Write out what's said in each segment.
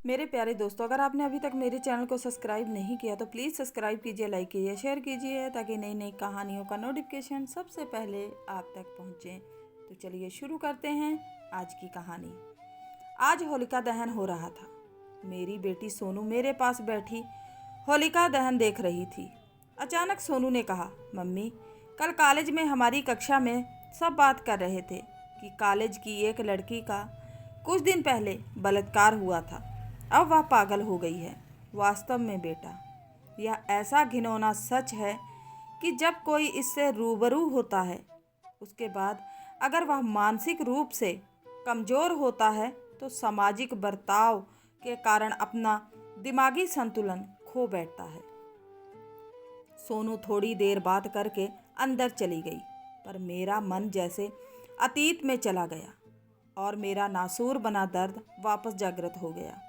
मेरे प्यारे दोस्तों, अगर आपने अभी तक मेरे चैनल को सब्सक्राइब नहीं किया तो प्लीज़ सब्सक्राइब कीजिए, लाइक कीजिए, शेयर कीजिए ताकि नई नई कहानियों का नोटिफिकेशन सबसे पहले आप तक पहुंचे। तो चलिए शुरू करते हैं आज की कहानी। आज होलिका दहन हो रहा था। मेरी बेटी सोनू मेरे पास बैठी होलिका दहन देख रही थी। अचानक सोनू ने कहा, मम्मी, कल कॉलेज में हमारी कक्षा में सब बात कर रहे थे कि कॉलेज की एक लड़की का कुछ दिन पहले बलात्कार हुआ था। अब वह पागल हो गई है। वास्तव में बेटा, यह ऐसा घिनौना सच है कि जब कोई इससे रूबरू होता है, उसके बाद अगर वह मानसिक रूप से कमज़ोर होता है तो सामाजिक बर्ताव के कारण अपना दिमागी संतुलन खो बैठता है। सोनू थोड़ी देर बात करके अंदर चली गई, पर मेरा मन जैसे अतीत में चला गया और मेरा नासूर बना दर्द वापस जागृत हो गया।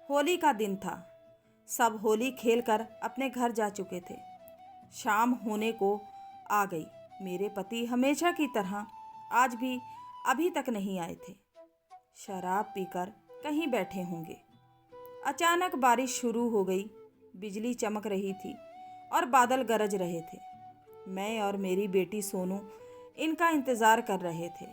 होली का दिन था। सब होली खेलकर अपने घर जा चुके थे। शाम होने को आ गई। मेरे पति हमेशा की तरह आज भी अभी तक नहीं आए थे। शराब पीकर कहीं बैठे होंगे। अचानक बारिश शुरू हो गई। बिजली चमक रही थी और बादल गरज रहे थे। मैं और मेरी बेटी सोनू इनका इंतज़ार कर रहे थे।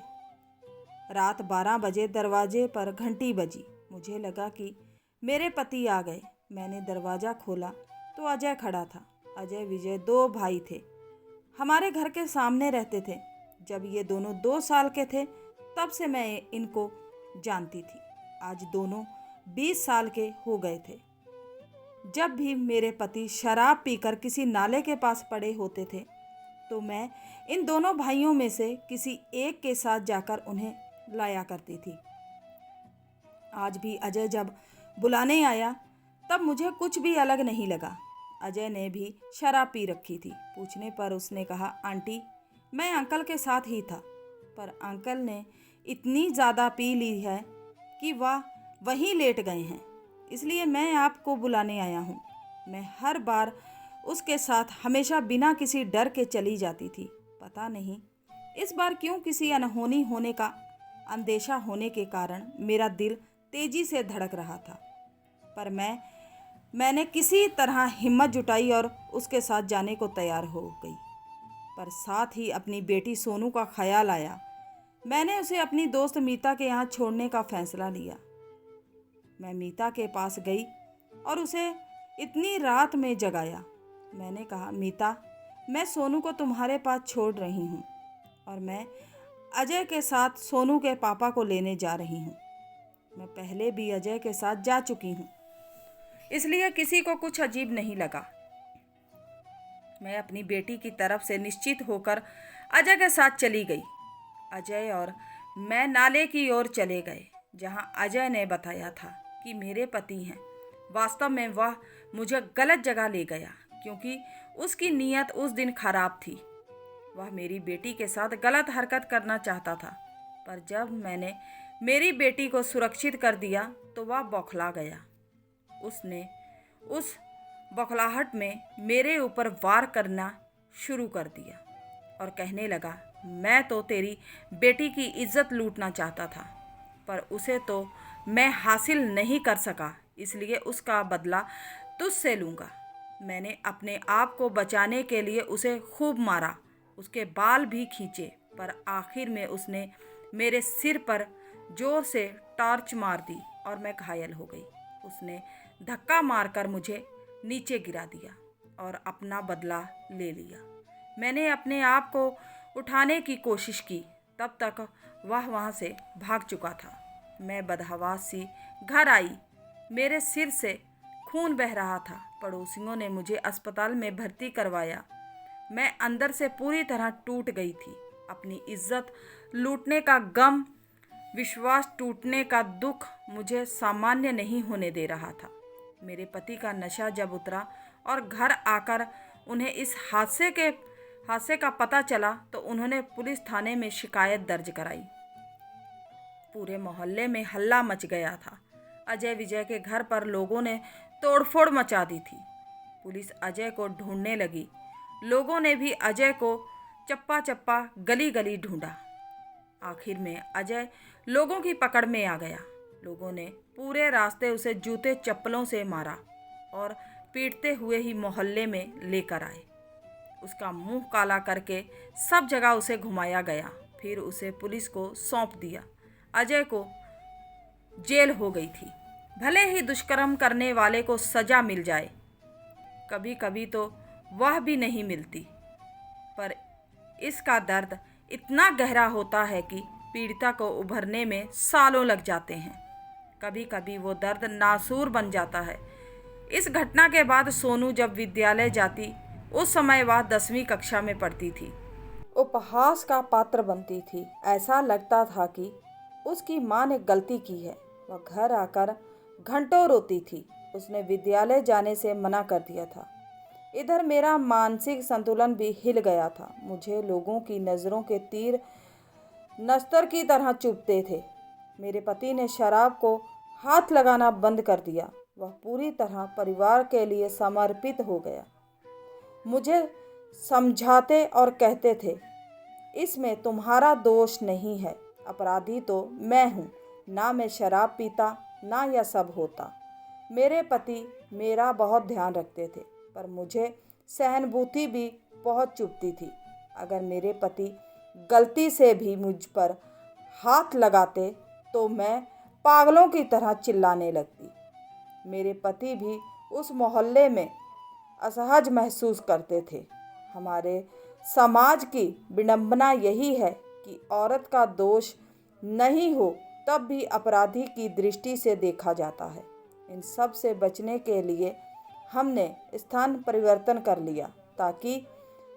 रात 12 बजे दरवाजे पर घंटी बजी। मुझे लगा कि मेरे पति आ गए। मैंने दरवाज़ा खोला तो अजय खड़ा था। अजय विजय 2 भाई थे। हमारे घर के सामने रहते थे। जब ये दोनों 2 साल के थे तब से मैं इनको जानती थी। आज दोनों 20 साल के हो गए थे। जब भी मेरे पति शराब पीकर किसी नाले के पास पड़े होते थे तो मैं इन दोनों भाइयों में से किसी एक के साथ जाकर उन्हें लाया करती थी। आज भी अजय जब बुलाने आया तब मुझे कुछ भी अलग नहीं लगा। अजय ने भी शराब पी रखी थी। पूछने पर उसने कहा, आंटी, मैं अंकल के साथ ही था, पर अंकल ने इतनी ज़्यादा पी ली है कि वह वहीं लेट गए हैं, इसलिए मैं आपको बुलाने आया हूँ। मैं हर बार उसके साथ हमेशा बिना किसी डर के चली जाती थी। पता नहीं इस बार क्यों किसी अनहोनी होने का अंदेशा होने के कारण मेरा दिल तेजी से धड़क रहा था। पर मैंने किसी तरह हिम्मत जुटाई और उसके साथ जाने को तैयार हो गई। पर साथ ही अपनी बेटी सोनू का ख्याल आया। मैंने उसे अपनी दोस्त मीता के यहाँ छोड़ने का फैसला लिया। मैं मीता के पास गई और उसे इतनी रात में जगाया। मैंने कहा, मीता, मैं सोनू को तुम्हारे पास छोड़ रही हूँ और मैं अजय के साथ सोनू के पापा को लेने जा रही हूँ। मैं पहले भी अजय के साथ जा चुकी हूँ, इसलिए किसी को कुछ अजीब नहीं लगा। मैं अपनी बेटी की तरफ से निश्चित होकर अजय के साथ चली गई। अजय और मैं नाले की ओर चले गए, जहाँ अजय ने बताया था कि मेरे पति हैं। वास्तव में वह मुझे गलत जगह ले गया, क्योंकि उसकी नीयत उस दिन खराब थी। वह मेरी बेटी के साथ गलत हरकत करना चाहता था, पर जब मैंने मेरी बेटी को सुरक्षित कर दिया तो वह बौखला गया। उसने उस बौखलाहट में मेरे ऊपर वार करना शुरू कर दिया और कहने लगा, मैं तो तेरी बेटी की इज्जत लूटना चाहता था, पर उसे तो मैं हासिल नहीं कर सका, इसलिए उसका बदला तुझसे लूँगा। मैंने अपने आप को बचाने के लिए उसे खूब मारा, उसके बाल भी खींचे, पर आखिर में उसने मेरे सिर पर जोर से टॉर्च मार दी और मैं घायल हो गई। उसने धक्का मारकर मुझे नीचे गिरा दिया और अपना बदला ले लिया। मैंने अपने आप को उठाने की कोशिश की, तब तक वह वहाँ से भाग चुका था। मैं बदहवास सी घर आई। मेरे सिर से खून बह रहा था। पड़ोसियों ने मुझे अस्पताल में भर्ती करवाया। मैं अंदर से पूरी तरह टूट गई थी। अपनी इज्जत लूटने का गम, विश्वास टूटने का दुख मुझे सामान्य नहीं होने दे रहा था। मेरे पति का नशा जब उतरा और घर आकर उन्हें इस हादसे का पता चला तो उन्होंने पुलिस थाने में शिकायत दर्ज कराई। पूरे मोहल्ले में हल्ला मच गया था। अजय विजय के घर पर लोगों ने तोड़फोड़ मचा दी थी। पुलिस अजय को ढूंढने लगी। लोगों ने भी अजय को चप्पा चप्पा गली गली ढूंढा। आखिर में अजय लोगों की पकड़ में आ गया। लोगों ने पूरे रास्ते उसे जूते चप्पलों से मारा और पीटते हुए ही मोहल्ले में लेकर आए। उसका मुंह काला करके सब जगह उसे घुमाया गया, फिर उसे पुलिस को सौंप दिया। अजय को जेल हो गई थी। भले ही दुष्कर्म करने वाले को सजा मिल जाए, कभी कभी तो वह भी नहीं मिलती, पर इसका दर्द इतना गहरा होता है कि पीड़िता को उभरने में सालों लग जाते हैं। कभी कभी वो दर्द नासूर बन जाता है। इस घटना के बाद सोनू जब विद्यालय जाती, उस समय वह 10वीं कक्षा में पढ़ती थी। उपहास का पात्र बनती थी। ऐसा लगता था कि उसकी माँ ने गलती की है। वह घर आकर घंटों रोती थी। उसने विद्यालय जाने से मना कर दिया था। इधर मेरा मानसिक संतुलन भी हिल गया था। मुझे लोगों की नज़रों के तीर नस्तर की तरह चुभते थे। मेरे पति ने शराब को हाथ लगाना बंद कर दिया। वह पूरी तरह परिवार के लिए समर्पित हो गया। मुझे समझाते और कहते थे, इसमें तुम्हारा दोष नहीं है, अपराधी तो मैं हूँ, ना मैं शराब पीता ना यह सब होता। मेरे पति मेरा बहुत ध्यान रखते थे, पर मुझे सहानुभूति भी बहुत चुभती थी। अगर मेरे पति गलती से भी मुझ पर हाथ लगाते तो मैं पागलों की तरह चिल्लाने लगती। मेरे पति भी उस मोहल्ले में असहज महसूस करते थे। हमारे समाज की विडंबना यही है कि औरत का दोष नहीं हो तब भी अपराधी की दृष्टि से देखा जाता है। इन सब से बचने के लिए हमने स्थान परिवर्तन कर लिया ताकि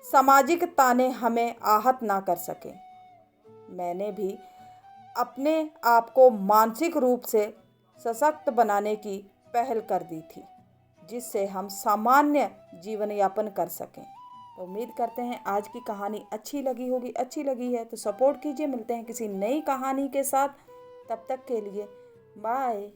सामाजिक ताने हमें आहत ना कर सकें। मैंने भी अपने आप को मानसिक रूप से सशक्त बनाने की पहल कर दी थी, जिससे हम सामान्य जीवन यापन कर सकें। तो उम्मीद करते हैं आज की कहानी अच्छी लगी होगी। अच्छी लगी है तो सपोर्ट कीजिए। मिलते हैं किसी नई कहानी के साथ। तब तक के लिए बाय।